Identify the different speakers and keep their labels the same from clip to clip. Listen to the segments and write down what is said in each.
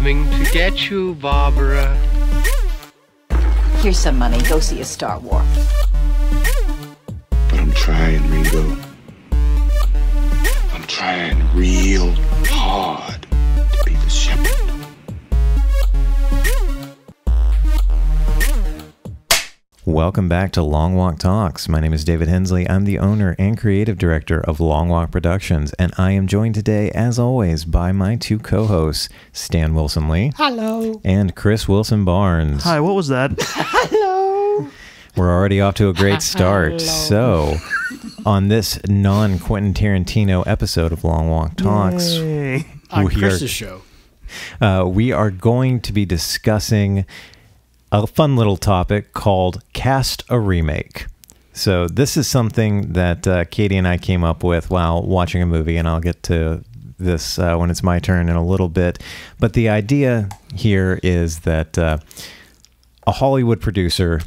Speaker 1: coming to get you, Barbara.
Speaker 2: Here's some money. Go see a Star War.
Speaker 3: But I'm trying, Ringo. I'm trying real hard to be the shepherd.
Speaker 4: Welcome back to Long Walk Talks. My name is David Hensley. I'm the owner and creative director of Long Walk Productions, and I am joined today, as always, by my two co-hosts, Stan Wilson Lee.
Speaker 5: Hello.
Speaker 4: And Chris Wilson Barnes.
Speaker 5: Hi, what was that?
Speaker 4: Hello. We're already off to a great start. So, on this non-Quentin Tarantino episode of Long Walk Talks,
Speaker 5: on Chris's show,
Speaker 4: we are going to be discussing a fun little topic called Cast a Remake. So this is something that Katie and I came up with while watching a movie, and I'll get to this when it's my turn in a little bit. But the idea here is that a Hollywood producer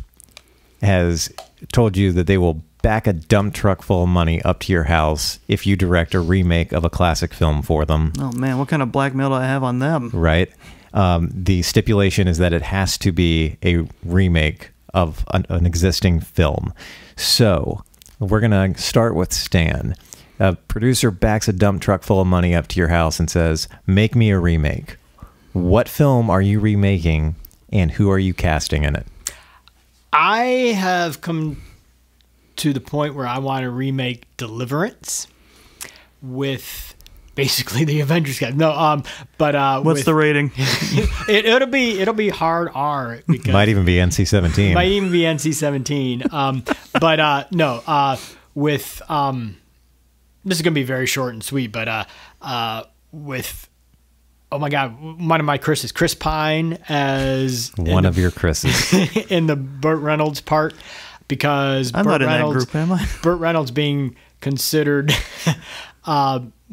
Speaker 4: has told you that they will back a dump truck full of money up to your house if you direct a remake of a classic film for them.
Speaker 5: Oh man, what kind of blackmail do I have on them?
Speaker 4: Right. The stipulation is that it has to be a remake of an existing film. So we're going to start with Stan. A producer backs a dump truck full of money up to your house and says, make me a remake. What film are you remaking and who are you casting in it?
Speaker 6: I have come to the point where I want to remake Deliverance with basically the Avengers guys. No, but
Speaker 5: what's the rating?
Speaker 6: it'll be hard R. Because
Speaker 4: might even be NC-17.
Speaker 6: Might even be NC-17. But no, with this is gonna be very short and sweet. But with oh my God, one of my Chris's, Chris Pine as
Speaker 4: one of your Chris's
Speaker 6: in the Burt Reynolds part, because
Speaker 5: I'm not in that group, am I?
Speaker 6: Burt Reynolds being considered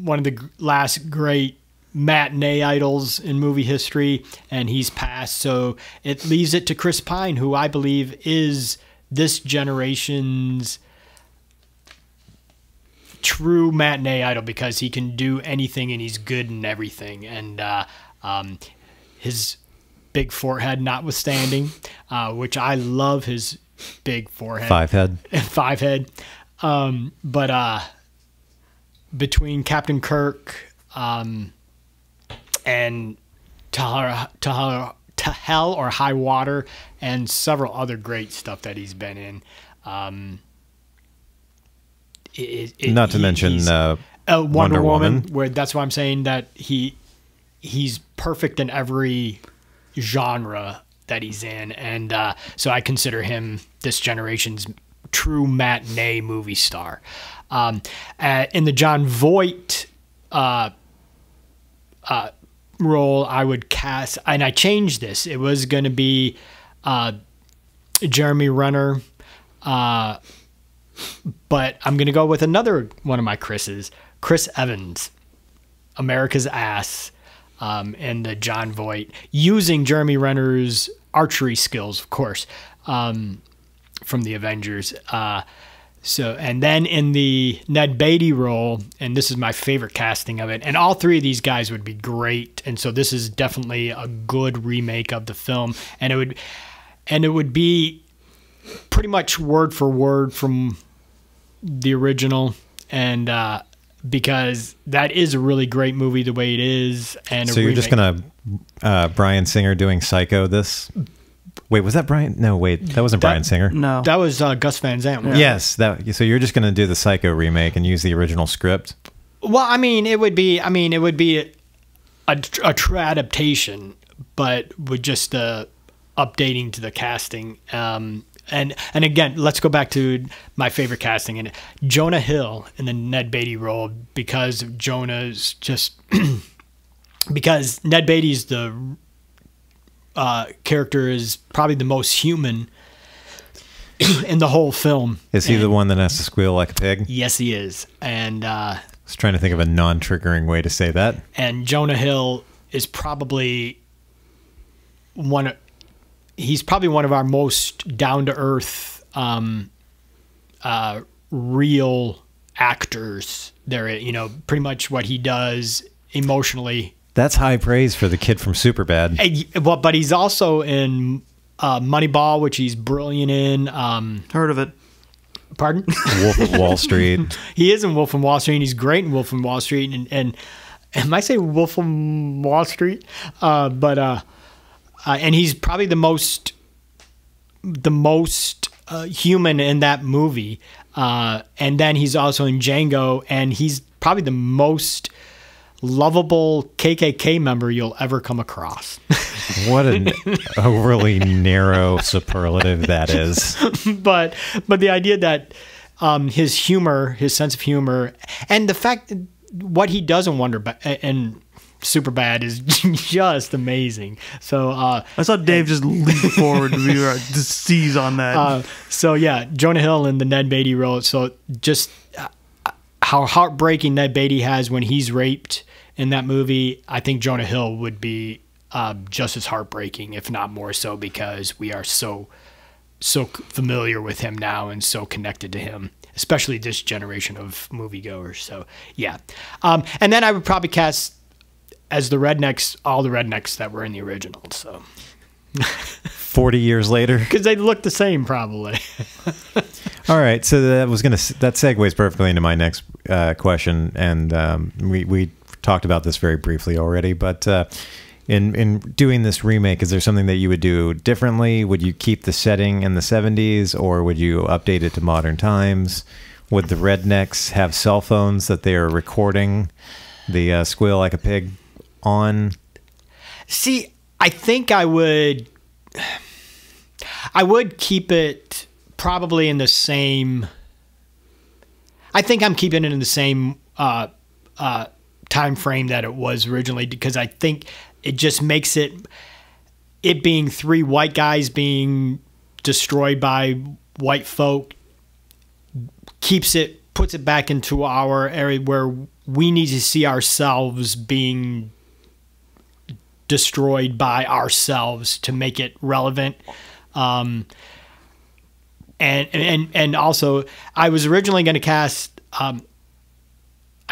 Speaker 6: one of the last great matinee idols in movie history, and he's passed, so it leaves it to Chris Pine, who I believe is this generation's true matinee idol, because he can do anything and he's good in everything, and his big forehead notwithstanding, which I love his big forehead.
Speaker 4: Five head.
Speaker 6: But between Captain Kirk and To Hell or High Water and several other great stuff that he's been in.
Speaker 4: Not to mention
Speaker 6: Wonder Woman, where that's why I'm saying that he's perfect in every genre that he's in. And so I consider him this generation's true matinee movie star. In the John Voight role, I would cast, and I changed this. It was going to be Jeremy Renner, but I'm going to go with another one of my Chris's, Chris Evans, America's Ass, in the John Voight, using Jeremy Renner's archery skills, of course, from the Avengers. So, and then in the Ned Beatty role, and this is my favorite casting of it, and all three of these guys would be great, and so this is definitely a good remake of the film, and it would be pretty much word for word from the original, and because that is a really great movie the way it is. And
Speaker 4: so you're just gonna Bryan Singer doing Psycho this. Wait, was that Brian? No, wait, that wasn't Bryan Singer.
Speaker 5: No,
Speaker 6: that was Gus Van Sant.
Speaker 4: Yeah. Yes, so you're just going to do the Psycho remake and use the original script.
Speaker 6: Well, it would be a true adaptation, but with just updating to the casting. And again, let's go back to my favorite casting, and Jonah Hill in the Ned Beatty role, because Jonah's just because Ned Beatty's the character is probably the most human in the whole film.
Speaker 4: Is he the one that has to squeal like a pig?
Speaker 6: Yes, he is. And
Speaker 4: I was trying to think of a non-triggering way to say that.
Speaker 6: And Jonah Hill is probably he's probably one of our most down-to-earth real actors there. Pretty much what he does emotionally.
Speaker 4: That's high praise for the kid from Superbad.
Speaker 6: Well, but he's also in Moneyball, which he's brilliant in.
Speaker 5: Heard of it.
Speaker 6: Pardon?
Speaker 4: Wolf of Wall Street.
Speaker 6: He is in Wolf of Wall Street, and he's great in Wolf of Wall Street. And I say Wolf of Wall Street, and he's probably the most human in that movie. And then he's also in Django, and he's probably the most lovable KKK member you'll ever come across.
Speaker 4: What an overly narrow superlative that is.
Speaker 6: But the idea that his humor, his sense of humor, and the fact what he does in and Superbad is just amazing. So I
Speaker 5: saw Dave just leap forward to seize on that.
Speaker 6: So yeah, Jonah Hill in the Ned Beatty role. So just how heartbreaking Ned Beatty has when he's raped in that movie. I think Jonah Hill would be just as heartbreaking, if not more so, because we are so familiar with him now and so connected to him, especially this generation of moviegoers. So yeah, and then I would probably cast as the rednecks, all the rednecks that were in the original. So
Speaker 4: 40 years later,
Speaker 6: because they look the same probably.
Speaker 4: All right, so that segues perfectly into my next question, and we talked about this very briefly already, but in doing this remake, is there something that you would do differently? Would you keep the setting in the 70s, or would you update it to modern times? Would the rednecks have cell phones that they are recording the Squeal Like a Pig on?
Speaker 6: See, I think I would keep it probably in the same. I think I'm keeping it in the same time frame that it was originally, because I think it just makes it being three white guys being destroyed by white folk puts it back into our area where we need to see ourselves being destroyed by ourselves to make it relevant. And also, I was originally going to cast, I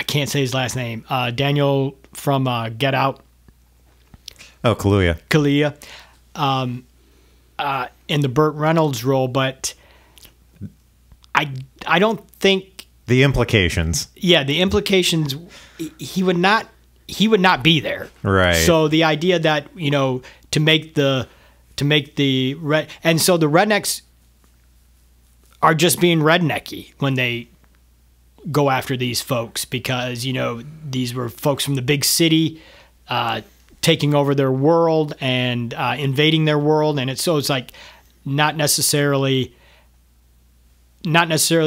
Speaker 6: can't say his last name, Daniel from Get Out.
Speaker 4: Oh, Kaluuya.
Speaker 6: In the Burt Reynolds role, but I don't think
Speaker 4: the implications.
Speaker 6: Yeah, the implications. He would not be there.
Speaker 4: Right.
Speaker 6: So the idea that to make the red, and so the rednecks are just being rednecky when they go after these folks, because these were folks from the big city taking over their world and invading their world, and it's like not necessarily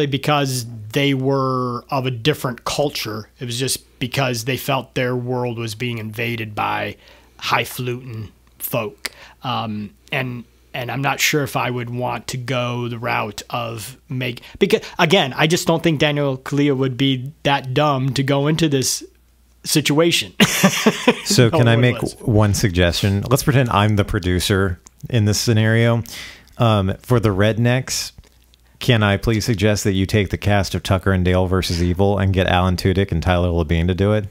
Speaker 6: because they were of a different culture. It was just because they felt their world was being invaded by highfalutin folk. And I'm not sure if I would want to go the route of because again, I just don't think Daniel Kaluuya would be that dumb to go into this situation.
Speaker 4: So can I make one suggestion? Let's pretend I'm the producer in this scenario. For the rednecks, can I please suggest that you take the cast of Tucker and Dale versus Evil and get Alan Tudyk and Tyler Labine to do it?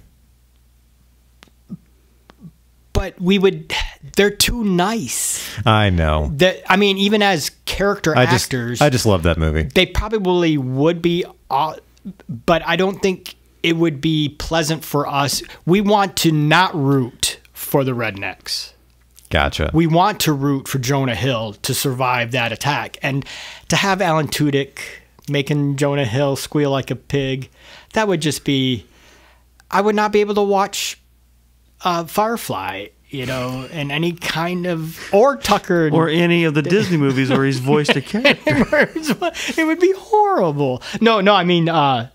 Speaker 6: But they're too nice.
Speaker 4: I know.
Speaker 6: I mean, even as character actors.
Speaker 4: I just love that movie.
Speaker 6: They probably would be, but I don't think it would be pleasant for us. We want to not root for the rednecks.
Speaker 4: Gotcha.
Speaker 6: We want to root for Jonah Hill to survive that attack. And to have Alan Tudyk making Jonah Hill squeal like a pig, that would just be... I would not be able to watch Firefly, in any kind of... Or Tucker...
Speaker 5: Or any of the Disney movies where he's voiced a character.
Speaker 6: It would be horrible. No, I mean... yeah,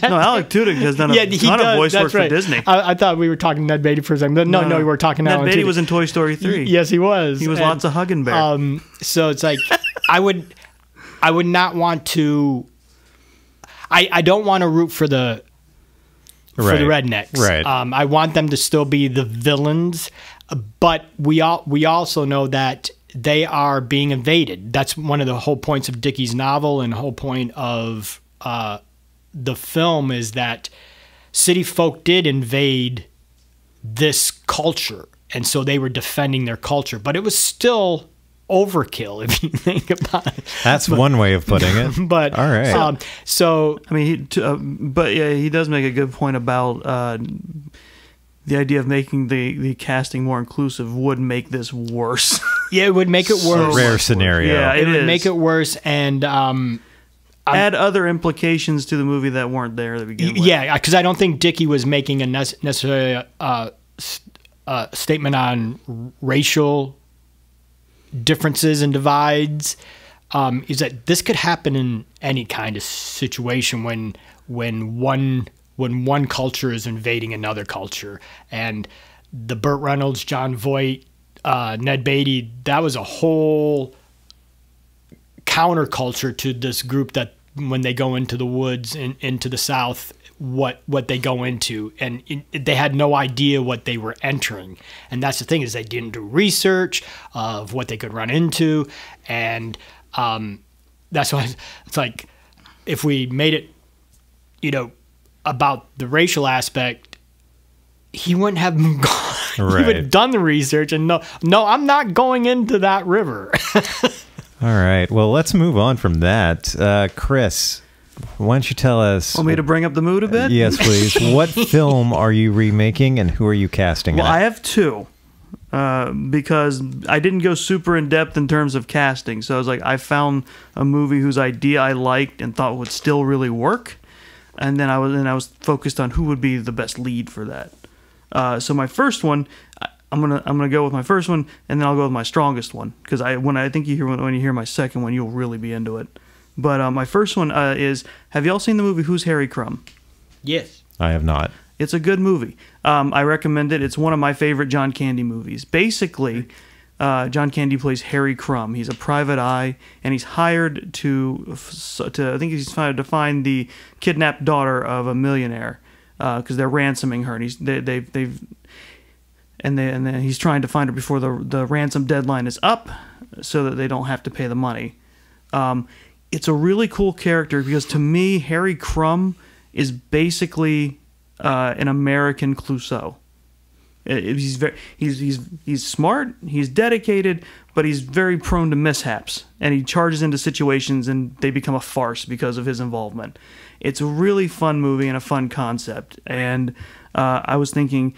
Speaker 5: Alec Tudyk has done a ton of voice work for Disney.
Speaker 6: I thought we were talking Ned Beatty for a second. No, we were talking
Speaker 5: Ned Beatty was in Toy Story 3.
Speaker 6: Yes, he was.
Speaker 5: He was lots of hugging bear.
Speaker 6: So it's like I would not want to. I don't want to root for the rednecks.
Speaker 4: Right.
Speaker 6: I want them to still be the villains, but we also know that they are being invaded. That's one of the whole points of Dickey's novel, and the whole point of the film is that city folk did invade this culture, and so they were defending their culture, but it was still overkill if you think about it.
Speaker 4: That's one way of putting it.
Speaker 6: But
Speaker 4: all right.
Speaker 6: So
Speaker 5: I mean, but yeah, he does make a good point about the idea of making the casting more inclusive would make this worse.
Speaker 6: yeah, it would make it worse.
Speaker 4: Rare scenario.
Speaker 5: Yeah,
Speaker 6: It would
Speaker 5: is.
Speaker 6: make it worse, and
Speaker 5: add other implications to the movie that weren't there to begin with.
Speaker 6: yeah, because I don't think Dickie was making a necessarily statement on racial differences and divides. Is that this could happen in any kind of situation when one culture is invading another culture, and the Burt Reynolds, John Voight, Ned Beatty, that was a whole counterculture to this group that when they go into the woods and into the South, what they go into, and they had no idea what they were entering. And that's the thing, is they didn't do research of what they could run into, and that's why it's like, if we made it, about the racial aspect, he wouldn't have gone.
Speaker 4: Right.
Speaker 6: He would have done the research and no, I'm not going into that river.
Speaker 4: All right. Well, let's move on from that. Chris, why don't you tell us?
Speaker 5: Want me to bring up the mood a bit?
Speaker 4: Yes, please. What film are you remaking, and who are you casting?
Speaker 5: Well,
Speaker 4: in it?
Speaker 5: I have two. Because I didn't go super in depth in terms of casting, so I was like, I found a movie whose idea I liked and thought would still really work, and then I was focused on who would be the best lead for that. So my first one, I'm gonna go with my first one, and then I'll go with my strongest one, because when you hear my second one, you'll really be into it. But my first one is, have y'all seen the movie Who's Harry Crumb?
Speaker 6: Yes.
Speaker 4: I have not.
Speaker 5: It's a good movie. I recommend it. It's one of my favorite John Candy movies. Basically, John Candy plays Harry Crumb. He's a private eye, and he's hired to I think he's hired to find the kidnapped daughter of a millionaire, because they're ransoming her, and then he's trying to find her before the ransom deadline is up, so that they don't have to pay the money. It's a really cool character, because to me, Harry Crumb is basically an American Clouseau. He's smart, he's dedicated, but he's very prone to mishaps, and he charges into situations and they become a farce because of his involvement. It's a really fun movie and a fun concept, and I was thinking,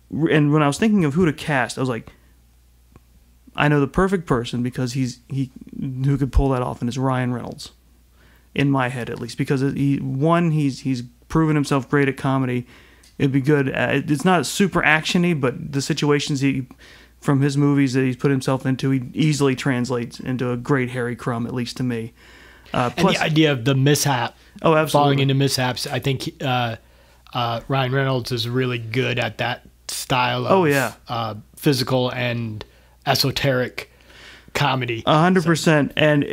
Speaker 5: and when I was thinking of who to cast, I was like, I know the perfect person, because who could pull that off, and it's Ryan Reynolds, in my head at least, because he's proven himself great at comedy. It'd be good. It's not super actiony, but the situations from his movies that he's put himself into, he easily translates into a great Harry Crumb, at least to me.
Speaker 6: And the idea of the mishap,
Speaker 5: absolutely,
Speaker 6: falling into mishaps, I think Ryan Reynolds is really good at that style of physical and esoteric comedy.
Speaker 5: 100%. And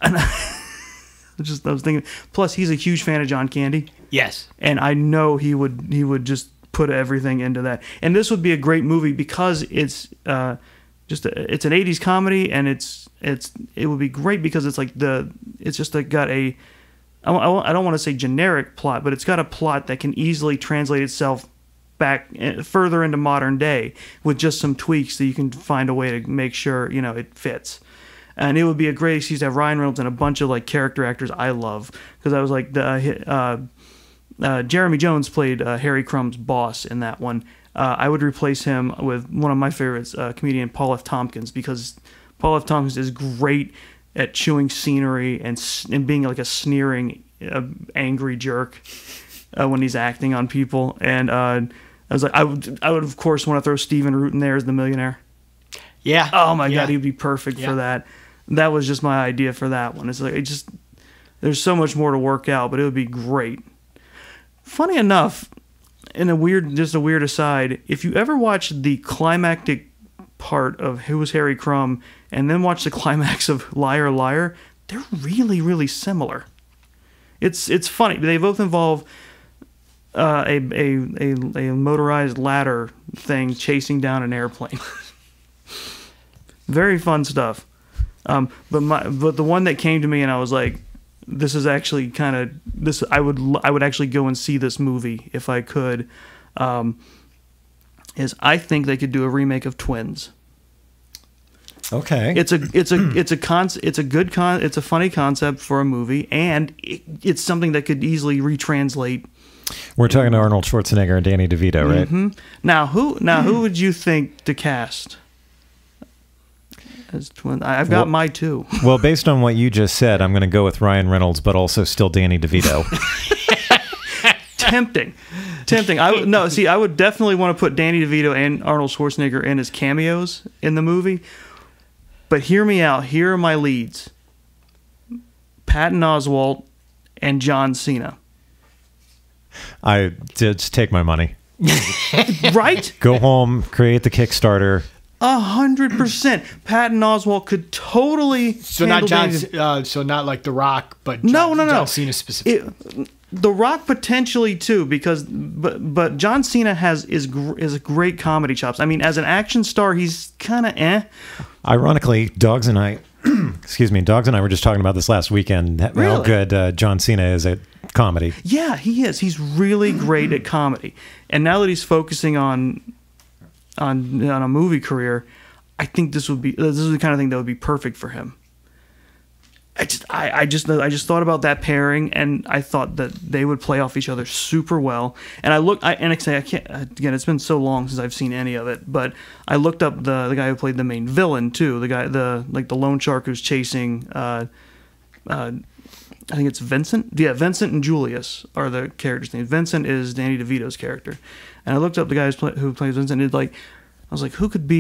Speaker 5: I was thinking, plus he's a huge fan of John Candy.
Speaker 6: Yes.
Speaker 5: And I know he would just put everything into that. And this would be a great movie, because it's it's an 80s comedy, and it would be great because it's like it's just like got a, I don't want to say generic plot, but it's got a plot that can easily translate itself back further into modern day with just some tweaks that you can find a way to make sure it fits. And it would be a great excuse to have Ryan Reynolds and a bunch of like character actors I love, because I was like Jeremy Jones played Harry Crumb's boss in that one. I would replace him with one of my favorites, comedian Paul F. Tompkins, because Paul F. Tompkins is great at chewing scenery and being like a sneering, angry jerk when he's acting on people. And I was like, I would of course want to throw Stephen Root in there as the millionaire.
Speaker 6: Yeah.
Speaker 5: Oh my God, he'd be perfect for that. That was just my idea for that one. It's like there's so much more to work out, but it would be great. Funny enough, just a weird aside, if you ever watch the climactic part of Who's Harry Crumb and then watch the climax of Liar Liar, they're really, really similar. It's funny. They both involve a motorized ladder thing chasing down an airplane. Very fun stuff. But the one that came to me and I was like, this is actually kind of this. I would actually go and see this movie if I could. Is I think they could do a remake of Twins.
Speaker 4: Okay.
Speaker 5: It's a funny concept for a movie, and it's something that could easily retranslate.
Speaker 4: We're talking to Arnold Schwarzenegger and Danny DeVito, right?
Speaker 5: Mm-hmm. Now who would you think to cast as Twins? I've got my two.
Speaker 4: Well, based on what you just said, I'm going to go with Ryan Reynolds, but also still Danny DeVito.
Speaker 5: Tempting. I would definitely want to put Danny DeVito and Arnold Schwarzenegger in as cameos in the movie. But hear me out. Here are my leads: Patton Oswalt and John Cena.
Speaker 4: I just take my money.
Speaker 5: Right?
Speaker 4: Go home, create the Kickstarter.
Speaker 5: 100%. Patton Oswalt could totally.
Speaker 6: So not John. So not like The Rock, but
Speaker 5: no.
Speaker 6: John Cena specifically.
Speaker 5: The Rock potentially too, because but John Cena is a great comedy chops. I mean, as an action star, he's kind of eh.
Speaker 4: Ironically, Dogs and I were just talking about this last weekend. How
Speaker 5: Really?
Speaker 4: good John Cena is at comedy.
Speaker 5: Yeah, he is. He's really great at comedy. And now that he's focusing on a movie career, I think this is the kind of thing that would be perfect for him. I just thought about that pairing, and I thought that they would play off each other super well. And I can't, again, it's been so long since I've seen any of it, but I looked up the guy who played the main villain too, the loan shark who's chasing I think it's Vincent. Yeah, Vincent and Julius are the characters' names. Vincent is Danny DeVito's character, and I looked up the guy who plays Vincent. And I was like, who could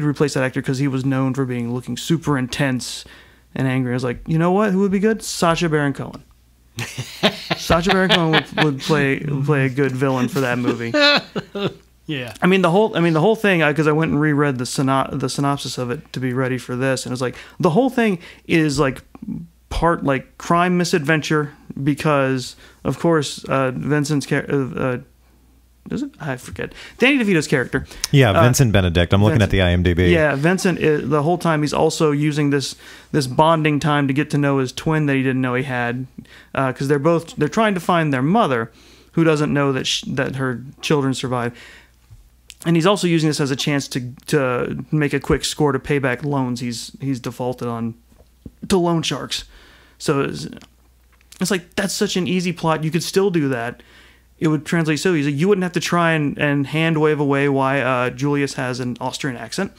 Speaker 5: replace that actor, because he was known for looking super intense and angry. I was like, you know what? Who would be good? Sacha Baron Cohen. Sacha Baron Cohen would play a good villain for that movie.
Speaker 6: Yeah.
Speaker 5: I mean the whole thing, because I went and reread the synopsis of it to be ready for this, and it was like the whole thing is like part like crime misadventure, because of course Vincent's character. Is it? I forget. Danny DeVito's character.
Speaker 4: Yeah, Vincent Benedict. I'm looking at the IMDb.
Speaker 5: Yeah, Vincent, the whole time he's also using this bonding time to get to know his twin that he didn't know he had, because they're trying to find their mother, who doesn't know that her children survived. And he's also using this as a chance to make a quick score to pay back loans he's defaulted on to loan sharks. So it's like, that's such an easy plot. You could still do that. It would translate so easy. You wouldn't have to try and hand wave away why Julius has an Austrian accent.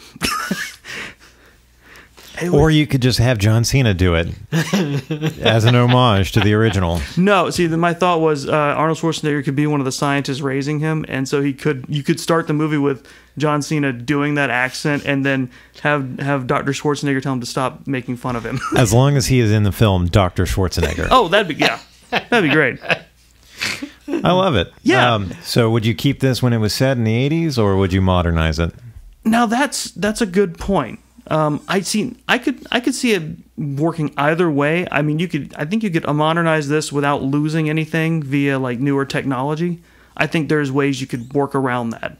Speaker 4: Or you could just have John Cena do it as an homage to the original.
Speaker 5: No, see, my thought was Arnold Schwarzenegger could be one of the scientists raising him, and so you could start the movie with John Cena doing that accent, and then have Dr. Schwarzenegger tell him to stop making fun of him.
Speaker 4: As long as he is in the film Dr. Schwarzenegger.
Speaker 5: Oh, that'd be great.
Speaker 4: I love it.
Speaker 5: Yeah.
Speaker 4: So would you keep this when it was set in the 80s, or would you modernize it?
Speaker 5: Now that's a good point. I could see it working either way. I mean, I think you could modernize this without losing anything via like newer technology. I think there's ways you could work around that.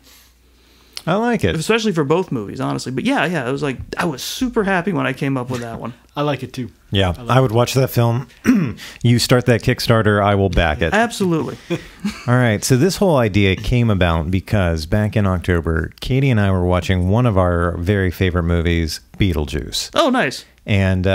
Speaker 4: I like it.
Speaker 5: Especially for both movies, honestly. But yeah, it was like, I was super happy when I came up with that one.
Speaker 6: I like it too.
Speaker 4: Yeah, I would watch that film. You start that Kickstarter, I will back it.
Speaker 5: Absolutely.
Speaker 4: All right, so this whole idea came about because back in October, Katie and I were watching one of our very favorite movies, Beetlejuice.
Speaker 5: Oh, nice.
Speaker 4: And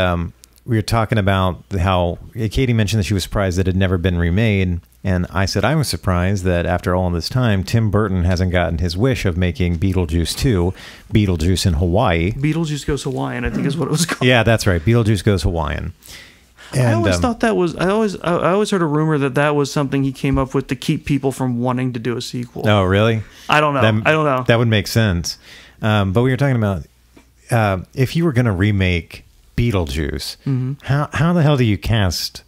Speaker 4: we were talking about how Katie mentioned that she was surprised that it had never been remade. And I said I was surprised that after all this time, Tim Burton hasn't gotten his wish of making Beetlejuice 2, Beetlejuice in Hawaii.
Speaker 5: Beetlejuice Goes Hawaiian, I think is what it was called.
Speaker 4: Yeah, that's right. Beetlejuice Goes Hawaiian. And,
Speaker 5: I always thought that was. I always heard a rumor that was something he came up with to keep people from wanting to do a sequel.
Speaker 4: Oh, really?
Speaker 5: I don't know. I don't know.
Speaker 4: That would make sense. But we were talking about if you were going to remake Beetlejuice, how the hell do you cast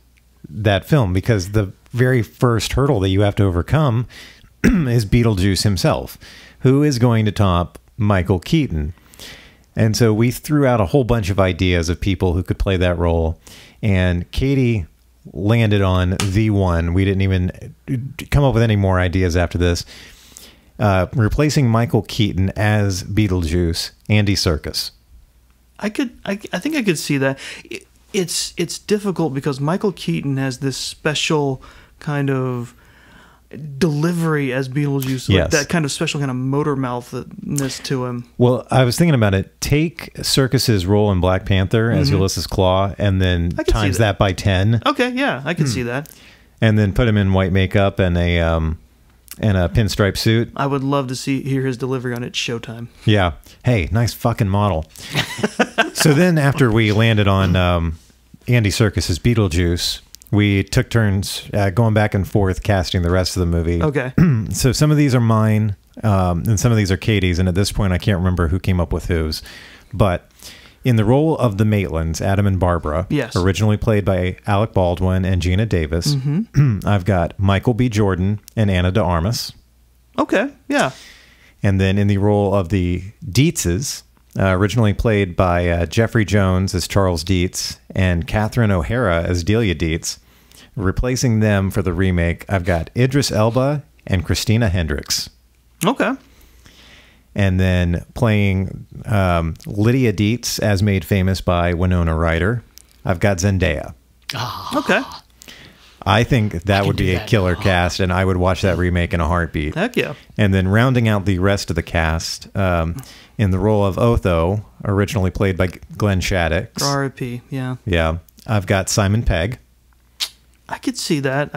Speaker 4: that film? Because the very first hurdle that you have to overcome is Beetlejuice himself, who is going to top Michael Keaton. And so we threw out a whole bunch of ideas of people who could play that role, and Katie landed on the one. We didn't even come up with any more ideas after this. Replacing Michael Keaton as Beetlejuice, Andy Serkis.
Speaker 5: I think I could see that. it's difficult because Michael Keaton has this special kind of delivery as Beetlejuice,
Speaker 4: Yes.
Speaker 5: like that kind of special kind of motor mouthness to him.
Speaker 4: Well, I was thinking about it. Take Serkis's role in Black Panther as Ulysses Claw, and then
Speaker 5: I can see
Speaker 4: times
Speaker 5: that.
Speaker 4: that by 10,
Speaker 5: Okay, yeah, I can see that.
Speaker 4: and then put him in white makeup and a pinstripe suit.
Speaker 5: I would love to hear his delivery on It's Showtime.
Speaker 4: Yeah. Hey, nice fucking model. So then, after we landed on Andy Serkis's Beetlejuice, we took turns going back and forth casting the rest of the movie.
Speaker 5: Okay.
Speaker 4: So some of these are mine, and some of these are Katie's, and at this point I can't remember who came up with whose. But in the role of the Maitlands, Adam and Barbara,
Speaker 5: Yes.
Speaker 4: originally played by Alec Baldwin and Gina Davis, I've got Michael B. Jordan and Ana de Armas.
Speaker 5: Okay, yeah.
Speaker 4: And then in the role of the Dietzes, originally played by Jeffrey Jones as Charles Dietz and Catherine O'Hara as Delia Dietz, replacing them for the remake, I've got Idris Elba and Christina Hendricks.
Speaker 5: Okay.
Speaker 4: And then playing Lydia Dietz, as made famous by Winona Ryder, I've got Zendaya.
Speaker 5: Okay.
Speaker 4: I think that would
Speaker 6: do
Speaker 4: be a
Speaker 6: that.
Speaker 4: killer cast, and I would watch that remake in a heartbeat.
Speaker 5: Heck yeah.
Speaker 4: And then rounding out the rest of the cast, in the role of Otho, originally played by Glenn Shaddix.
Speaker 5: R.I.P. Yeah.
Speaker 4: Yeah. I've got Simon Pegg.
Speaker 5: I could see that.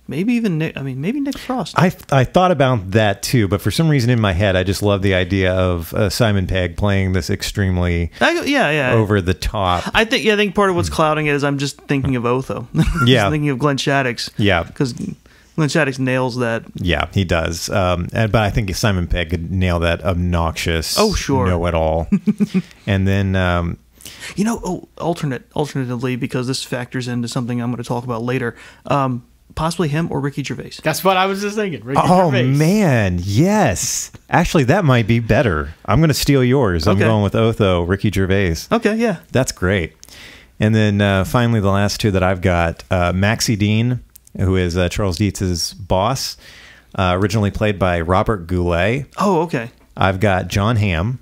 Speaker 5: Maybe even Nick. I mean, maybe Nick Frost.
Speaker 4: I thought about that too, but for some reason in my head, I just love the idea of Simon Pegg playing this extremely
Speaker 5: yeah.
Speaker 4: over the top.
Speaker 5: I think part of what's clouding it is I'm just thinking of Otho.
Speaker 4: Yeah.
Speaker 5: Just thinking of Glenn Shaddix.
Speaker 4: Yeah.
Speaker 5: Because Glenn Shaddix nails that.
Speaker 4: Yeah, he does. But I think Simon Pegg could nail that obnoxious, know-it-all. And then,
Speaker 5: alternatively, because this factors into something I'm going to talk about later, possibly him or Ricky Gervais.
Speaker 6: That's what I was just thinking. Ricky
Speaker 4: oh
Speaker 6: Gervais.
Speaker 4: man, yes. Actually, that might be better. I'm going to steal yours. I'm
Speaker 5: Okay.
Speaker 4: going with Otho, Ricky Gervais.
Speaker 5: Okay, yeah.
Speaker 4: That's great. And then finally, the last two that I've got, Maxie Dean, who is Charles Dietz's boss, originally played by Robert Goulet.
Speaker 5: Oh, okay.
Speaker 4: I've got John Hamm.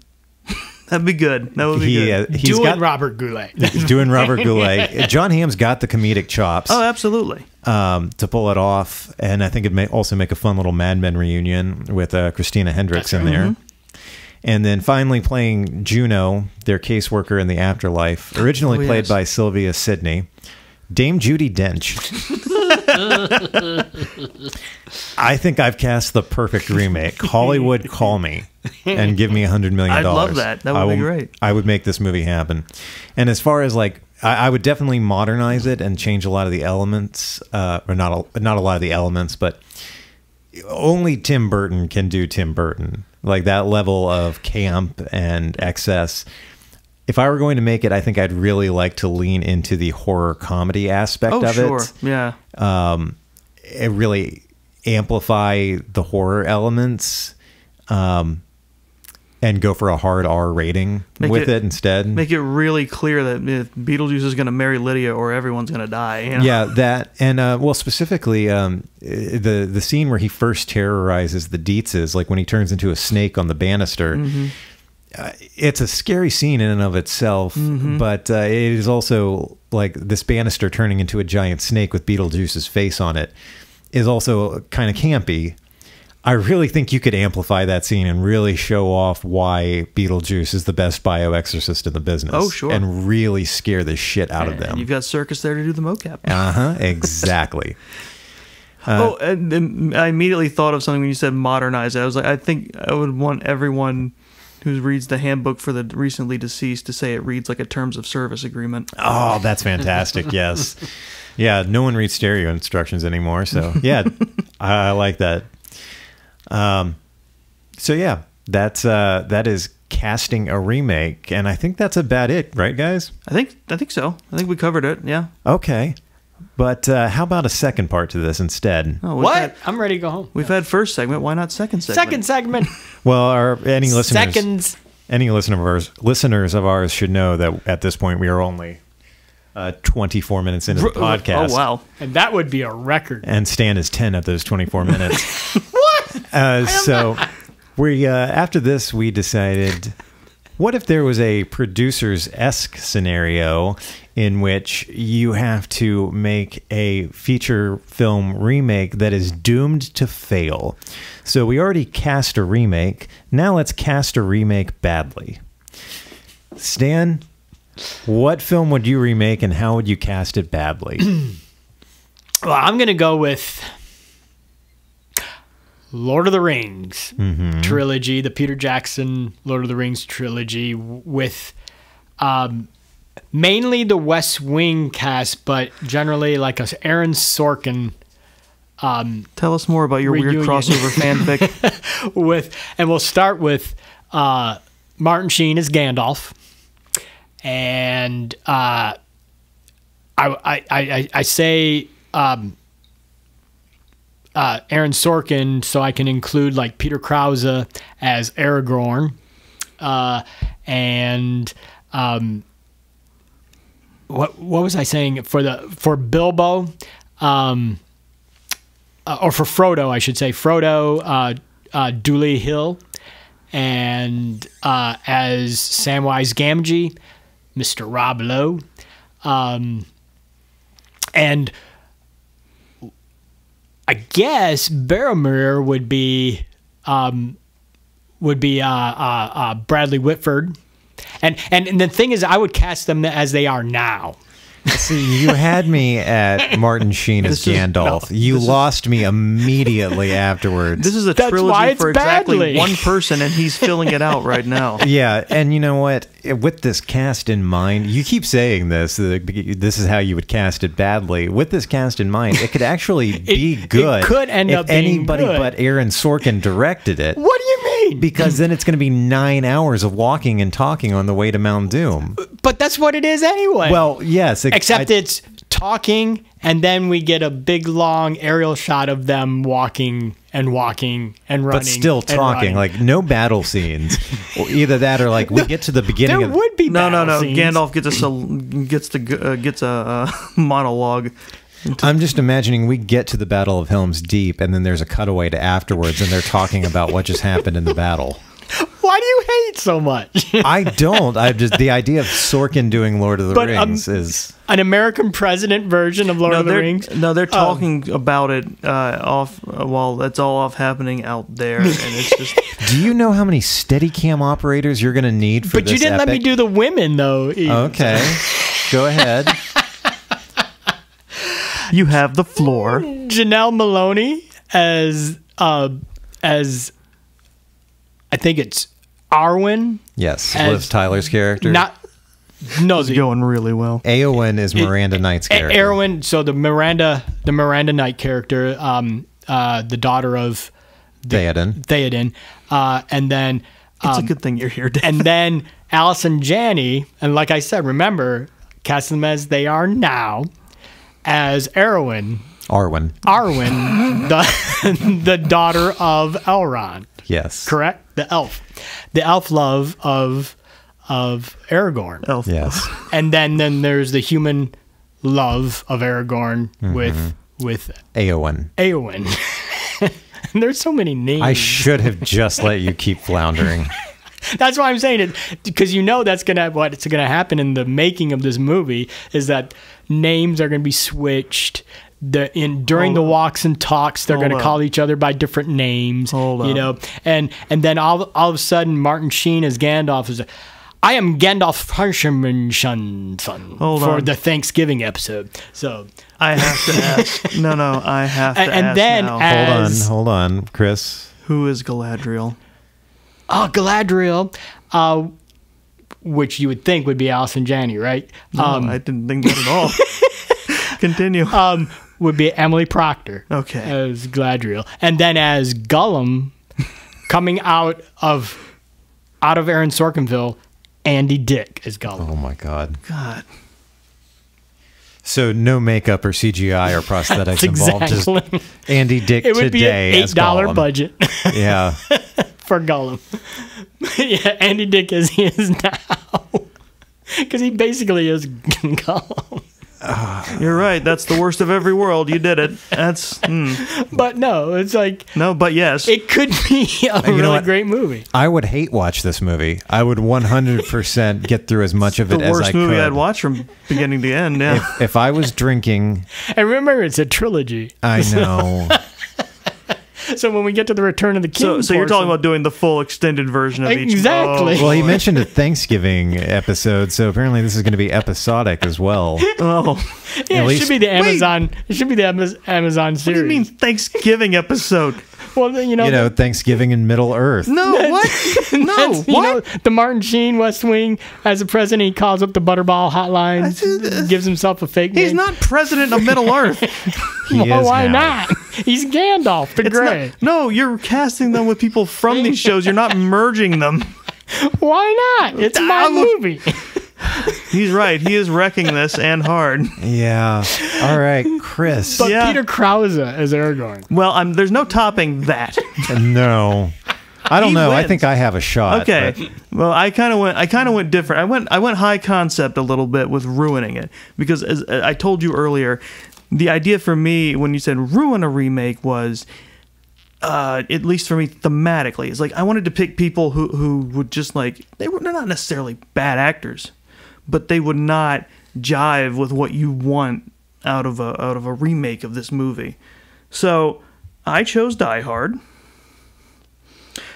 Speaker 5: That'd be good. That would be good.
Speaker 4: He's
Speaker 6: Doing
Speaker 4: got
Speaker 6: Robert Goulet.
Speaker 4: doing Robert Goulet. John Hamm's got the comedic chops
Speaker 5: Oh, absolutely.
Speaker 4: to pull it off, and I think it may also make a fun little Mad Men reunion with Christina Hendricks in there. And then finally playing Juno, their caseworker in the afterlife, originally played
Speaker 5: yes.
Speaker 4: by Sylvia Sidney, Dame Judi Dench. I think I've cast the perfect remake. Hollywood, call me and give me $100 million.
Speaker 5: I'd love that. That would be great.
Speaker 4: I would make this movie happen. And as far as like, I would definitely modernize it and change a lot of the elements, or not a lot of the elements, but only Tim Burton can do Tim Burton. Like that level of camp and excess. If I were going to make it, I think I'd really like to lean into the horror comedy aspect of
Speaker 5: sure.
Speaker 4: it.
Speaker 5: Yeah.
Speaker 4: It really amplify the horror elements, and go for a hard R rating with it instead.
Speaker 5: Make it really clear that if Beetlejuice is going to marry Lydia or everyone's going to die. You know?
Speaker 4: Yeah, that, and well, specifically the scene where he first terrorizes the Dietzes, like when he turns into a snake on the banister. It's a scary scene in and of itself, but it is also like this banister turning into a giant snake with Beetlejuice's face on it is also kind of campy. I really think you could amplify that scene and really show off why Beetlejuice is the best bioexorcist in the business.
Speaker 5: Oh, sure.
Speaker 4: And really scare the shit out of them.
Speaker 5: And you've got Circus there to do the mocap.
Speaker 4: Exactly.
Speaker 5: And then I immediately thought of something when you said modernize it. I was like, I think I would want everyone who reads the handbook for the recently deceased to say it reads like a terms of service agreement.
Speaker 4: Oh, that's fantastic. Yes. Yeah, no one reads stereo instructions anymore. So, yeah, I like that. So, yeah, that is casting a remake. And I think that's about it, right, guys?
Speaker 5: I think so. I think we covered it. Yeah.
Speaker 4: Okay. But how about a second part to this instead?
Speaker 5: Oh,
Speaker 6: What? I'm ready to go home.
Speaker 5: We've had first segment. Why not second segment?
Speaker 6: Second segment.
Speaker 4: Well, any listeners...
Speaker 6: Seconds.
Speaker 4: Any listeners of ours should know that at this point we are only 24 minutes into the podcast.
Speaker 5: Oh, wow.
Speaker 6: And that would be a record.
Speaker 4: And Stan is 10 of those 24 minutes. What? So we after this, we decided What if there was a producer's-esque scenario in which you have to make a feature film remake that is doomed to fail? So we already cast a remake. Now let's cast a remake badly. Stan, what film would you remake and how would you cast it badly?
Speaker 6: Well, I'm going to go with Lord of the Rings trilogy, the Peter Jackson Lord of the Rings trilogy, with mainly the West Wing cast, but generally like a Aaron Sorkin.
Speaker 5: Tell us more about your
Speaker 6: reunion.
Speaker 5: weird crossover fanfic.
Speaker 6: And we'll start with Martin Sheen as Gandalf, and I say Aaron Sorkin, so I can include like Peter Krause as Aragorn, and what was I saying for Bilbo, or for Frodo, I should say Frodo, Dooley Hill, and as Samwise Gamgee, Mr. Rob Lowe, and I guess Boromir would be Bradley Whitford, and the thing is, I would cast them as they are now.
Speaker 4: See, you had me at Martin Sheen as Gandalf. You lost me immediately afterwards.
Speaker 5: This is a
Speaker 6: That's why
Speaker 5: trilogy
Speaker 6: it's
Speaker 5: for exactly
Speaker 6: badly.
Speaker 5: one person, and he's filling it out right now.
Speaker 4: Yeah, and you know what? With this cast in mind, you keep saying this is how you would cast it badly. With this cast in mind, it could actually be good.
Speaker 6: It could end up
Speaker 4: if
Speaker 6: being
Speaker 4: anybody
Speaker 6: good.
Speaker 4: but Aaron Sorkin directed it.
Speaker 6: What do you mean?
Speaker 4: Because then it's going to be 9 hours of walking and talking on the way to Mount Doom.
Speaker 6: But that's what it is anyway.
Speaker 4: Well, yes.
Speaker 6: Except it's talking, and then we get a big, long aerial shot of them walking and running.
Speaker 4: But still
Speaker 6: and
Speaker 4: talking,
Speaker 6: running.
Speaker 4: like no battle scenes. Or either that or like we get to the beginning
Speaker 6: There
Speaker 4: of...
Speaker 6: would be
Speaker 5: No.
Speaker 6: battle scenes.
Speaker 5: Gandalf gets a monologue.
Speaker 6: Um,
Speaker 4: I'm just imagining we get to the Battle of Helm's Deep, and then there's a cutaway to afterwards, and they're talking about what just happened in the battle.
Speaker 6: Why do you hate so much?
Speaker 4: I don't. I just the idea of Sorkin doing Lord of the
Speaker 6: But,
Speaker 4: Rings is
Speaker 6: An American president version of Lord of the Rings?
Speaker 5: No, they're talking about it off while that's all off happening out there, and it's just.
Speaker 4: Do you know how many Steadicam operators you're going to need for
Speaker 6: But
Speaker 4: this
Speaker 6: you didn't let me
Speaker 4: epic?
Speaker 6: do the women, though. Ian.
Speaker 4: Okay, go ahead.
Speaker 5: You have the floor.
Speaker 6: Janelle Maloney as I think it's Arwen.
Speaker 4: Yes,
Speaker 6: As-
Speaker 4: Liv Tyler's character.
Speaker 5: It's going really well.
Speaker 4: Eowyn is Miranda Knight's character.
Speaker 6: Arwen. So the Miranda Knight character, the daughter of Theoden, and then
Speaker 5: It's a good thing you're here, Dave.
Speaker 6: and then Allison Janney, and like I said, remember, cast them as they are now, as Arwen, the daughter of Elrond.
Speaker 4: Yes.
Speaker 6: Correct? The elf love of Aragorn.
Speaker 5: Elf.
Speaker 4: Yes.
Speaker 6: And then there's the human love of Aragorn with
Speaker 4: Eowyn.
Speaker 6: And there's so many names.
Speaker 4: I should have just let you keep floundering.
Speaker 6: That's why I'm saying it, because that's what's gonna happen in the making of this movie is that names are gonna be switched. During the walks and talks, they're gonna call each other by different names. And then all of a sudden, Martin Sheen as Gandalf is. I am Gandalf Harshamson for the Thanksgiving episode. So
Speaker 5: I have to ask. No, I have to
Speaker 6: and
Speaker 5: ask
Speaker 6: then
Speaker 5: now.
Speaker 4: Hold on, Chris.
Speaker 5: Who is Galadriel?
Speaker 6: Oh, Galadriel, which you would think would be Allison Janney, right?
Speaker 5: No, I didn't think that at all. Continue.
Speaker 6: Would be Emily Proctor.
Speaker 5: Okay.
Speaker 6: As Galadriel, and then as Gollum, coming out of Aaron Sorkinville, Andy Dick as Gollum.
Speaker 4: Oh my God.
Speaker 5: So
Speaker 4: no makeup or CGI or prosthetics involved.
Speaker 6: Exactly.
Speaker 4: Just Andy Dick
Speaker 6: It would be
Speaker 4: today
Speaker 6: an
Speaker 4: as
Speaker 6: $8
Speaker 4: Gollum.
Speaker 6: budget
Speaker 4: Yeah.
Speaker 6: for Gollum. Yeah, Andy Dick as he is now, because he basically is Gollum.
Speaker 5: You're right. That's the worst of every world. You did it. That's.
Speaker 6: But no, it's like
Speaker 5: No, but yes.
Speaker 6: it could be a
Speaker 4: know
Speaker 6: really
Speaker 4: what?
Speaker 6: great movie.
Speaker 4: I would hate watch this movie. I would 100% get through as much of
Speaker 5: the
Speaker 4: it as I
Speaker 5: worst
Speaker 4: could.
Speaker 5: movie I'd watch from beginning to end. Yeah.
Speaker 4: If I was drinking,
Speaker 6: And remember, it's a trilogy.
Speaker 4: I know.
Speaker 6: So when we get to the Return of the King,
Speaker 5: So you're talking
Speaker 6: portion-
Speaker 5: about doing the full extended version of each.
Speaker 6: Exactly.
Speaker 4: Well, he mentioned a Thanksgiving episode, so apparently this is going to be episodic as well.
Speaker 5: Oh.
Speaker 6: yeah,
Speaker 4: at
Speaker 6: it
Speaker 4: least-
Speaker 6: should be the Amazon. It should be the Amazon
Speaker 5: What
Speaker 6: series.
Speaker 5: do you mean Thanksgiving episode?
Speaker 6: Well, you know,
Speaker 4: Thanksgiving in Middle Earth.
Speaker 5: No, what? No,
Speaker 6: you know, the Martin Sheen West Wing as a president, he calls up the Butterball hotline, gives himself a fake
Speaker 5: He's
Speaker 6: name.
Speaker 5: not president of Middle Earth.
Speaker 4: He
Speaker 6: Well,
Speaker 4: is
Speaker 6: why
Speaker 4: now.
Speaker 6: not? He's Gandalf the
Speaker 5: It's
Speaker 6: Grey.
Speaker 5: not, no, you're casting them with people from these shows. You're not merging them.
Speaker 6: Why not? It's my movie.
Speaker 5: He's right. He is wrecking this and hard.
Speaker 4: Yeah. All right, Chris.
Speaker 6: But
Speaker 5: Yeah.
Speaker 6: Peter Krause as Aragorn.
Speaker 5: Well, there's no topping that.
Speaker 4: No. I don't
Speaker 5: He
Speaker 4: know. I
Speaker 5: wins.
Speaker 4: think I have a shot.
Speaker 5: Okay.
Speaker 4: but-
Speaker 5: Well, I kind of went different. I went high concept a little bit with ruining it because as I told you earlier, the idea for me when you said ruin a remake was at least for me thematically, it's like I wanted to pick people who would just like they're not necessarily bad actors, but they would not jive with what you want out of a remake of this movie. So I chose Die Hard.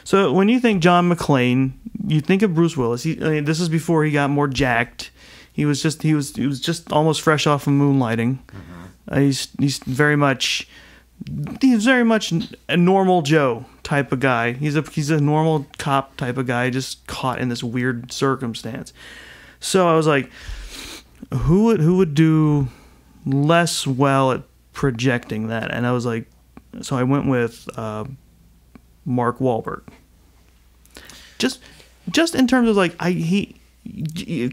Speaker 5: So when you think John McClane, you think of Bruce Willis. This is before he got more jacked. He was just almost fresh off of Moonlighting. He's very much a normal Joe type of guy. He's a normal cop type of guy, just caught in this weird circumstance. So I was like, who would do less well at projecting that? And I was like, so I went with Mark Wahlberg. Just in terms of like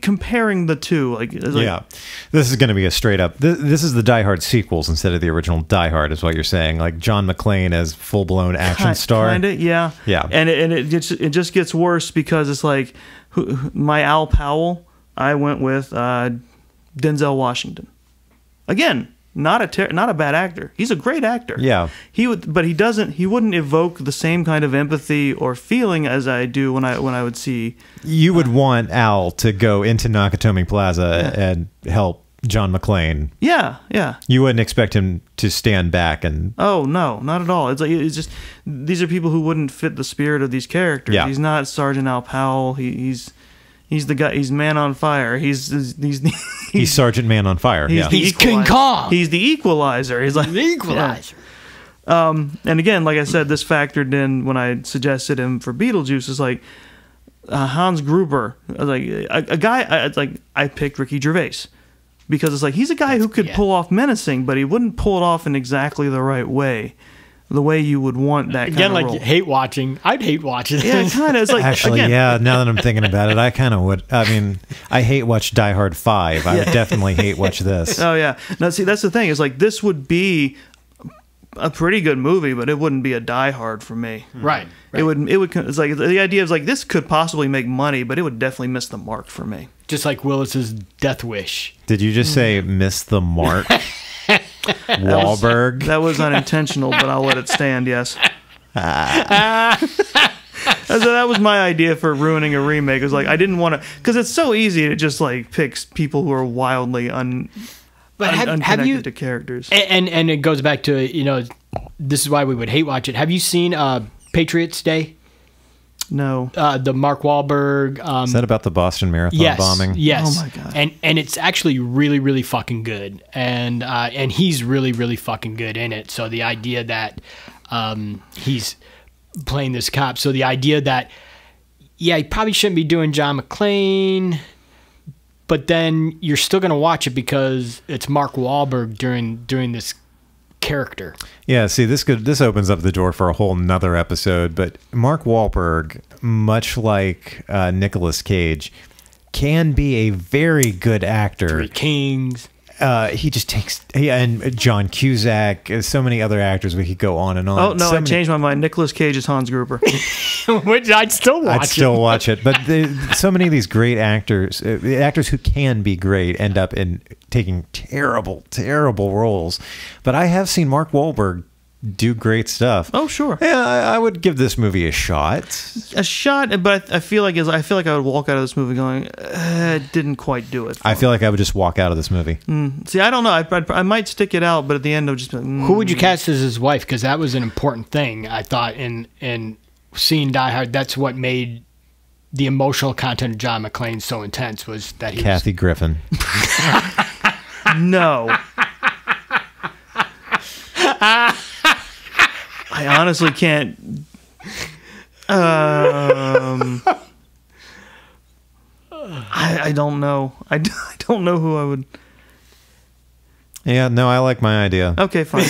Speaker 5: comparing the two, like
Speaker 4: yeah, this is going to be a straight up. This is the Die Hard sequels instead of the original Die Hard, is what you're saying. Like John McClane as full blown action star.
Speaker 5: Kinda, yeah,
Speaker 4: Yeah.
Speaker 5: And it just gets worse because it's like my Al Powell. I went with Denzel Washington. Again, not a bad actor. He's a great actor.
Speaker 4: Yeah.
Speaker 5: He wouldn't evoke the same kind of empathy or feeling as I do when I would see.
Speaker 4: You would want Al to go into Nakatomi Plaza and help John McClane.
Speaker 5: Yeah, yeah.
Speaker 4: You wouldn't expect him to stand back and.
Speaker 5: Oh no, not at all. It's just these are people who wouldn't fit the spirit of these characters.
Speaker 4: Yeah.
Speaker 5: He's not Sergeant Al Powell. He's the guy. He's Man on Fire. He's
Speaker 4: Sergeant Man on Fire.
Speaker 5: He's
Speaker 4: Yeah.
Speaker 5: the
Speaker 6: He's King
Speaker 5: equalizer.
Speaker 6: Kong.
Speaker 5: He's the equalizer. He's like
Speaker 6: The Equalizer.
Speaker 5: And again, like I said, this factored in when I suggested him for Beetlejuice. Is like Hans Gruber. Like a guy. I picked Ricky Gervais because it's like he's a guy who could pull off menacing, but he wouldn't pull it off in exactly the right way. The way you would want that
Speaker 6: Again,
Speaker 5: kind of
Speaker 6: like
Speaker 5: role.
Speaker 6: hate watching. I'd hate watching
Speaker 5: Yeah,
Speaker 6: this.
Speaker 5: kind of. It's like
Speaker 4: Actually,
Speaker 5: again,
Speaker 4: yeah, now that I'm thinking about it, I kind of would. I mean, I hate watch Die Hard 5. I would definitely hate watch this.
Speaker 5: Oh yeah. Now see, that's the thing. Is like this would be a pretty good movie, but it wouldn't be a Die Hard for me.
Speaker 6: Right.
Speaker 5: It would. It's like the idea is like this could possibly make money, but it would definitely miss the mark for me.
Speaker 6: Just like Willis's Death Wish.
Speaker 4: Did you just say miss the mark? Wahlberg?
Speaker 5: That was unintentional, but I'll let it stand. Yes. So that was my idea for ruining a remake. It was like I didn't want to, because it's so easy to just like pick people who are wildly
Speaker 6: But have
Speaker 5: unconnected
Speaker 6: you
Speaker 5: to characters.
Speaker 6: and it goes back to this is why we would hate watch it. Have you seen Patriots Day?
Speaker 5: No.
Speaker 6: The Mark Wahlberg.
Speaker 4: Is that about the Boston Marathon bombing?
Speaker 6: Yes.
Speaker 5: Oh my God.
Speaker 6: And it's actually really, really fucking good. And he's really, really fucking good in it. So the idea that he's playing this cop. So the idea that he probably shouldn't be doing John McClane, but then you're still gonna watch it because it's Mark Wahlberg during this character.
Speaker 4: Yeah, see, this opens up the door for a whole nother episode, but Mark Wahlberg, much like Nicolas Cage, can be a very good actor.
Speaker 6: Three Kings.
Speaker 4: He just takes... and John Cusack, so many other actors we could go on and on.
Speaker 5: Oh, no, I changed my mind. Nicolas Cage is Hans Gruber.
Speaker 6: Which I'd still watch.
Speaker 4: I'd still watch it. But so many of these great actors, actors who can be great, end up in taking terrible, terrible roles. But I have seen Mark Wahlberg do great stuff.
Speaker 5: Oh, sure.
Speaker 4: Yeah, I would give this movie a shot.
Speaker 5: A shot, but I feel like I would walk out of this movie going, it didn't quite do it.
Speaker 4: I feel like I would just walk out of this movie.
Speaker 5: See, I don't know. I might stick it out, but at the end, I'll just be like,
Speaker 6: Who would you cast as his wife? Because that was an important thing, I thought, in seeing Die Hard. That's what made the emotional content of John McClane so intense, was that he
Speaker 4: Kathy Griffin.
Speaker 5: No. I honestly can't. I don't know. I don't know who I would.
Speaker 4: Yeah, no, I like my idea.
Speaker 5: Okay, fine.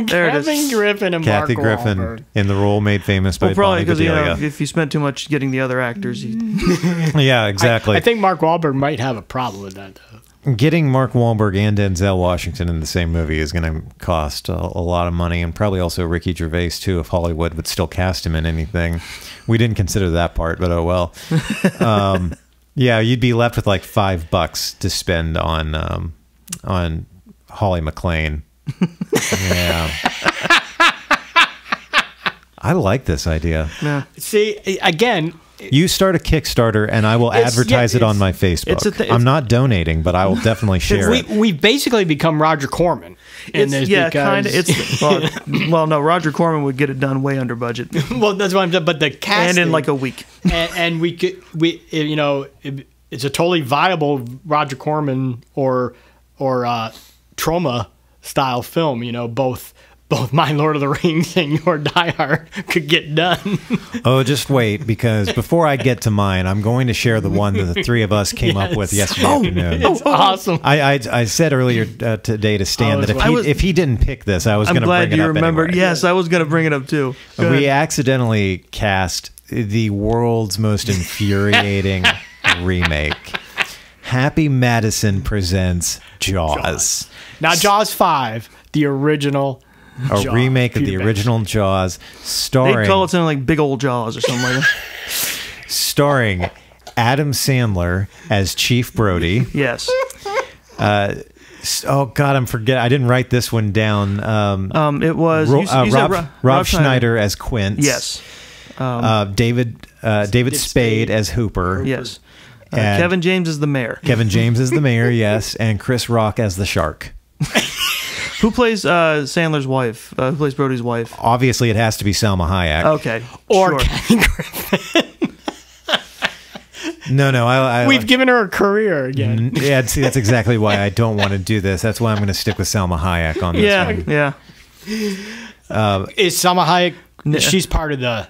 Speaker 5: There it is.
Speaker 6: Kevin Griffin and
Speaker 4: Kathy
Speaker 6: Mark
Speaker 4: Griffin
Speaker 6: Wahlberg.
Speaker 4: in the role made famous by
Speaker 5: Well, probably
Speaker 4: Bonnie
Speaker 5: because
Speaker 4: Bedelia.
Speaker 5: if you spent too much getting the other actors,
Speaker 4: Yeah, exactly.
Speaker 6: I think Mark Wahlberg might have a problem with that, though.
Speaker 4: Getting Mark Wahlberg and Denzel Washington in the same movie is going to cost a lot of money, and probably also Ricky Gervais too, if Hollywood would still cast him in anything. We didn't consider that part, but oh well. Yeah, you'd be left with like $5 to spend on Holly McClane. Yeah. I like this idea.
Speaker 5: yeah.
Speaker 6: See, again,
Speaker 4: You start a Kickstarter, and I will advertise it on my Facebook. I'm not donating, but I will definitely share it.
Speaker 6: we've basically become Roger Corman in this.
Speaker 5: Yeah,
Speaker 6: because,
Speaker 5: kind of. Well, no, Roger Corman would get it done way under budget,
Speaker 6: well, that's what I'm saying. But the casting,
Speaker 5: and in like a week.
Speaker 6: and it's a totally viable Roger Corman or Troma style film. Both My Lord of the Rings and Your Die Hard could get done.
Speaker 4: Oh, just wait, because before I get to mine, I'm going to share the one that the three of us came up with yesterday afternoon.
Speaker 6: It's awesome.
Speaker 4: I said earlier today to Stan that if he didn't pick this, I was going to bring it up.
Speaker 5: I'm glad you remembered.
Speaker 4: Anyway.
Speaker 5: Yes, I was going to bring it up too.
Speaker 4: We accidentally cast the world's most infuriating remake. Happy Madison presents Jaws.
Speaker 6: Now, Jaws 5, the original.
Speaker 4: A
Speaker 6: Jaws,
Speaker 4: remake of the original Jaws, starring...
Speaker 5: They call it something like Big Old Jaws or something like that.
Speaker 4: Starring Adam Sandler as Chief Brody.
Speaker 5: Yes.
Speaker 4: Oh God, I'm forgetting. I didn't write this one down.
Speaker 5: It was you said
Speaker 4: Rob Schneider as Quince.
Speaker 5: Yes.
Speaker 4: David Spade as Hooper.
Speaker 5: Yes.
Speaker 4: And
Speaker 5: Kevin James is the mayor.
Speaker 4: Kevin James is the mayor. Yes, and Chris Rock as the shark.
Speaker 5: Who plays Sandler's wife? Who plays Brody's wife?
Speaker 4: Obviously, it has to be Salma Hayek.
Speaker 5: Okay.
Speaker 6: Or
Speaker 5: sure.
Speaker 6: Kathy Griffin.
Speaker 4: No.
Speaker 6: We've given her a career again.
Speaker 4: Yeah, see, that's exactly why I don't want to do this. That's why I'm going to stick with Salma Hayek on this one.
Speaker 5: Yeah.
Speaker 6: Is Salma Hayek? She's part of the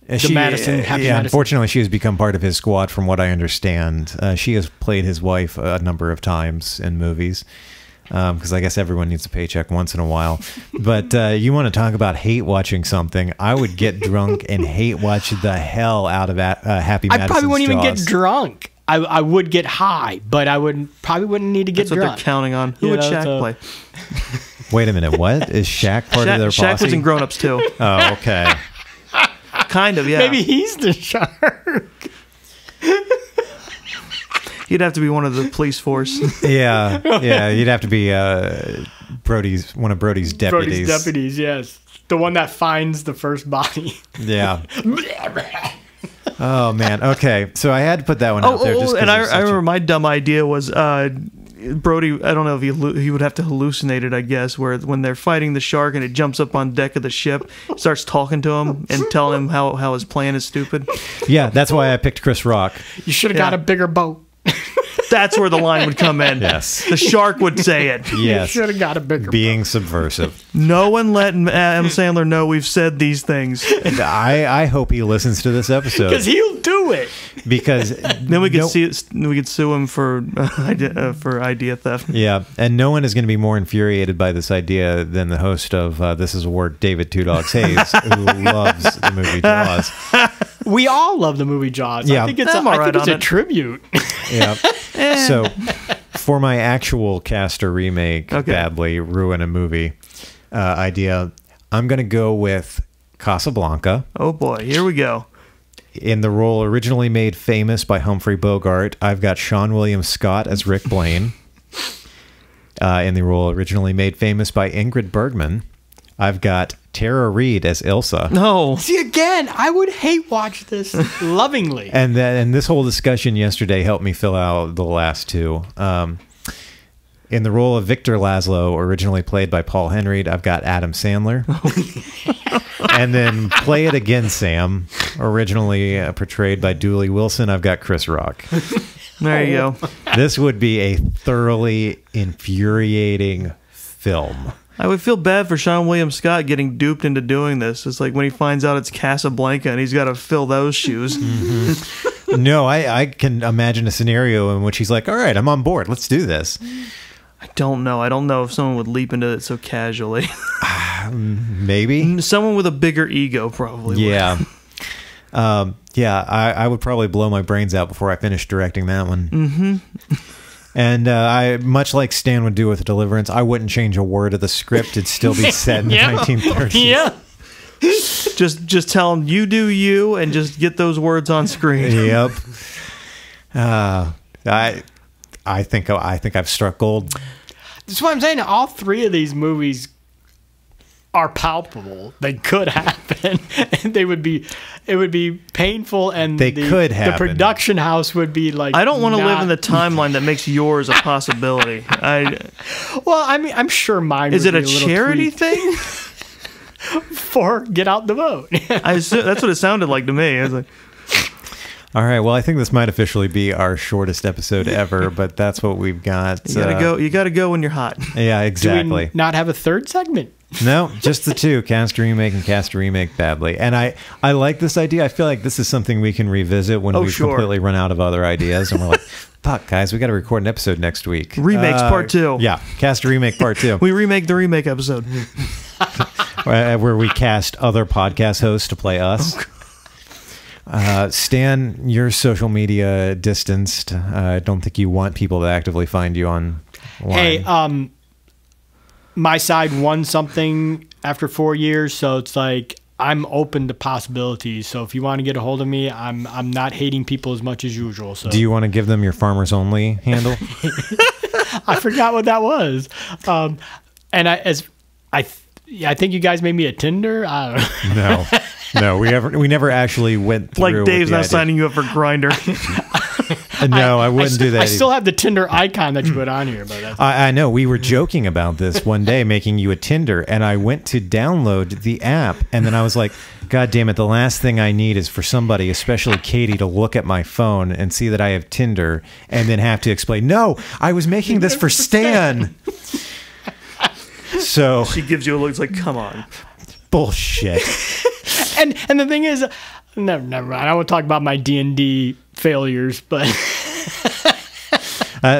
Speaker 6: Madison. Happy Madison.
Speaker 4: Unfortunately, she has become part of his squad, from what I understand. She has played his wife a number of times in movies. Because I guess everyone needs a paycheck once in a while. But you want to talk about hate watching something? I would get drunk and hate watch the hell out of Happy Madison's
Speaker 6: I probably wouldn't even get
Speaker 4: Jaws.
Speaker 6: drunk. I would get high, but I probably wouldn't need to get
Speaker 5: That's what
Speaker 6: drunk.
Speaker 5: they're counting on. Who would Shaq play?
Speaker 4: Wait a minute. What? Is Shaq part of their posse?
Speaker 5: Shaq was in Grown Ups too.
Speaker 4: Oh, okay.
Speaker 5: Kind of, yeah.
Speaker 6: Maybe he's the shark.
Speaker 5: He'd have to be one of the police force.
Speaker 4: Yeah. You'd have to be one of Brody's deputies.
Speaker 6: Brody's deputies, yes. The one that finds the first body.
Speaker 4: Yeah. Oh man. Okay. So I had to put that one out there. Just
Speaker 5: and I remember my dumb idea was Brody. I don't know if he would have to hallucinate it. I guess when they're fighting the shark and it jumps up on deck of the ship, starts talking to him and telling him how his plan is stupid.
Speaker 4: Yeah, that's why I picked Chris Rock.
Speaker 6: You should have got a bigger boat.
Speaker 5: That's where the line would come in.
Speaker 4: Yes.
Speaker 5: The shark would say it.
Speaker 4: Yes.
Speaker 6: You should have got a bigger
Speaker 4: Being
Speaker 6: boat.
Speaker 4: subversive.
Speaker 5: No one let Adam Sandler know we've said these things.
Speaker 4: I hope he listens to this episode.
Speaker 6: Because he'll do it.
Speaker 4: Because
Speaker 5: then we could sue him for idea theft.
Speaker 4: Yeah, and no one is going to be more infuriated by this idea than the host of This Is a Word, David Two Dogs Hayes, who loves the movie Jaws.
Speaker 6: We all love the movie Jaws.
Speaker 4: Yeah.
Speaker 6: I think it's a tribute.
Speaker 4: Yeah. So, for my actual cast or remake, badly ruin a movie idea, I'm going to go with Casablanca.
Speaker 5: Oh boy, here we go.
Speaker 4: In the role originally made famous by Humphrey Bogart, I've got Sean William Scott as Rick Blaine. In the role originally made famous by Ingrid Bergman, I've got Tara Reid as Ilsa.
Speaker 5: No.
Speaker 6: See, again, I would hate watch this lovingly.
Speaker 4: And this whole discussion yesterday helped me fill out the last two. In the role of Victor Laszlo, originally played by Paul Henreid, I've got Adam Sandler. And then Play It Again, Sam, originally portrayed by Dooley Wilson, I've got Chris Rock.
Speaker 5: There you go.
Speaker 4: This would be a thoroughly infuriating film.
Speaker 5: I would feel bad for Sean William Scott getting duped into doing this. It's like when he finds out it's Casablanca and he's got to fill those shoes.
Speaker 4: No, I can imagine a scenario in which he's like, all right, I'm on board. Let's do this.
Speaker 5: I don't know. I don't know if someone would leap into it so casually.
Speaker 4: Maybe.
Speaker 5: Someone with a bigger ego probably would.
Speaker 4: Yeah. I would probably blow my brains out before I finished directing that one. Mm-hmm. And I, much like Stan would do with Deliverance, I wouldn't change a word of the script. It'd still be set in the 1930s.
Speaker 5: Yeah. Just tell him you do you and just get those words on screen.
Speaker 4: Yep. I think I've struck gold.
Speaker 6: That's what I'm saying. All three of these movies are palpable. They could happen. And it would be painful, and
Speaker 4: they could happen.
Speaker 6: The production house would be like,
Speaker 5: I don't want to live in the timeline that makes yours a possibility.
Speaker 6: Well, I mean, I'm sure mine
Speaker 5: is
Speaker 6: would
Speaker 5: it
Speaker 6: be
Speaker 5: a
Speaker 6: little
Speaker 5: charity
Speaker 6: tweaked
Speaker 5: thing?
Speaker 6: for Get Out the Vote.
Speaker 5: That's what it sounded like to me. I was like,
Speaker 4: all right, well, I think this might officially be our shortest episode ever, but that's what we've got.
Speaker 5: You gotta go when you're hot.
Speaker 4: Yeah, exactly.
Speaker 6: Do we not have a third segment?
Speaker 4: No, just the two, Cast a Remake and Cast a Remake Badly. And I like this idea. I feel like this is something we can revisit when we've completely run out of other ideas. And we're like, fuck, guys, we got to record an episode next week.
Speaker 5: Remakes Part 2.
Speaker 4: Yeah, Cast a Remake Part 2.
Speaker 5: We remake the remake episode.
Speaker 4: Where we cast other podcast hosts to play us. Stan, you're social media distanced. I don't think you want people to actively find you online.
Speaker 6: Hey, my side won something after 4 years, so it's like I'm open to possibilities. So if you want to get a hold of me, I'm not hating people as much as usual. So
Speaker 4: do you want to give them your Farmers Only handle?
Speaker 6: I forgot what that was. And I think you guys made me a Tinder. I don't know.
Speaker 4: No, we never actually went through.
Speaker 5: Like Dave's not signing you up for Grindr.
Speaker 4: No, I wouldn't do that.
Speaker 6: I still have the Tinder icon that you put on here, but that's
Speaker 4: I know we were joking about this one day, making you a Tinder, and I went to download the app, and then I was like, God damn it, the last thing I need is for somebody, especially Katie, to look at my phone and see that I have Tinder, and then have to explain, no, I was making this for Stan. So
Speaker 5: she gives you a look, it's like, come on.
Speaker 4: Bullshit.
Speaker 6: And the thing is, never mind. I won't talk about my D&D failures, but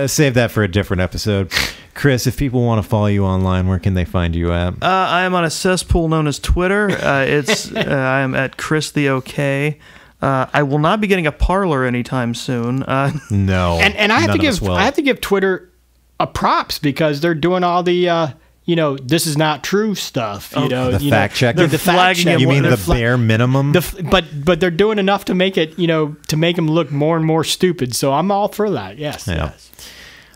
Speaker 4: save that for a different episode. Chris, if people want to follow you online, where can they find you at?
Speaker 5: I am on a cesspool known as Twitter. I am at Chris the OK. I will not be getting a Parler anytime soon.
Speaker 4: No,
Speaker 6: and I have to give Twitter a props because they're doing all the. This is not true stuff.
Speaker 4: The fact check.
Speaker 5: They're flagging him.
Speaker 4: You mean the bare minimum?
Speaker 6: But they're doing enough to make it, to make them look more and more stupid. So I'm all for that. Yes.
Speaker 4: Yeah.
Speaker 6: Yes.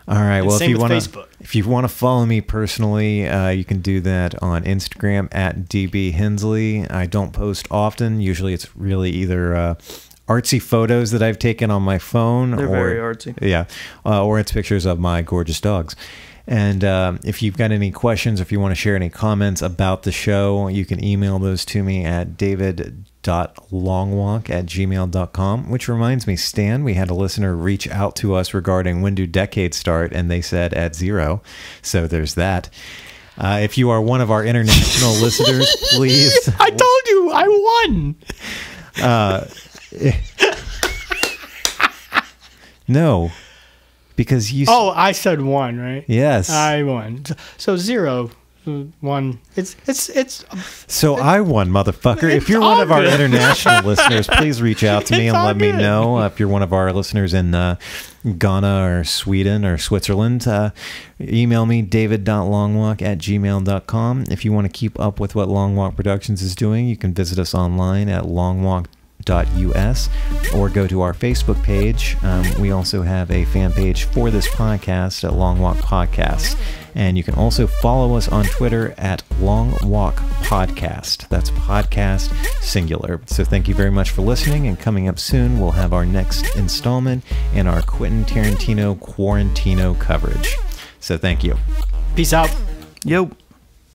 Speaker 4: All right. Well,
Speaker 6: if
Speaker 4: you want to follow me personally, you can do that on Instagram at DB Hensley. I don't post often. Usually, it's really either artsy photos that I've taken on my phone.
Speaker 5: They're very artsy.
Speaker 4: Yeah. Or it's pictures of my gorgeous dogs. And if you've got any questions, or if you want to share any comments about the show, you can email those to me at david.longwalk@gmail.com. Which reminds me, Stan, we had a listener reach out to us regarding when do decades start, and they said at 0. So there's that. If you are one of our international listeners, please.
Speaker 6: I told you, I won.
Speaker 4: No. Because you.
Speaker 6: Oh, I said 1, right?
Speaker 4: Yes,
Speaker 6: I won. So 0, 1. It's.
Speaker 4: So I won, motherfucker. If you're one of our international listeners, please reach out to me and let me know. If you're one of our listeners in Ghana or Sweden or Switzerland, email me david.longwalk@gmail.com. If you want to keep up with what Long Walk Productions is doing, you can visit us online at longwalk.com. or go to our Facebook page. We also have a fan page for this podcast at Long Walk Podcast. And you can also follow us on Twitter at Long Walk Podcast. That's podcast singular. So thank you very much for listening. And coming up soon, we'll have our next installment in our Quentin Tarantino Quarantino coverage. So thank you.
Speaker 6: Peace out.
Speaker 5: Yo.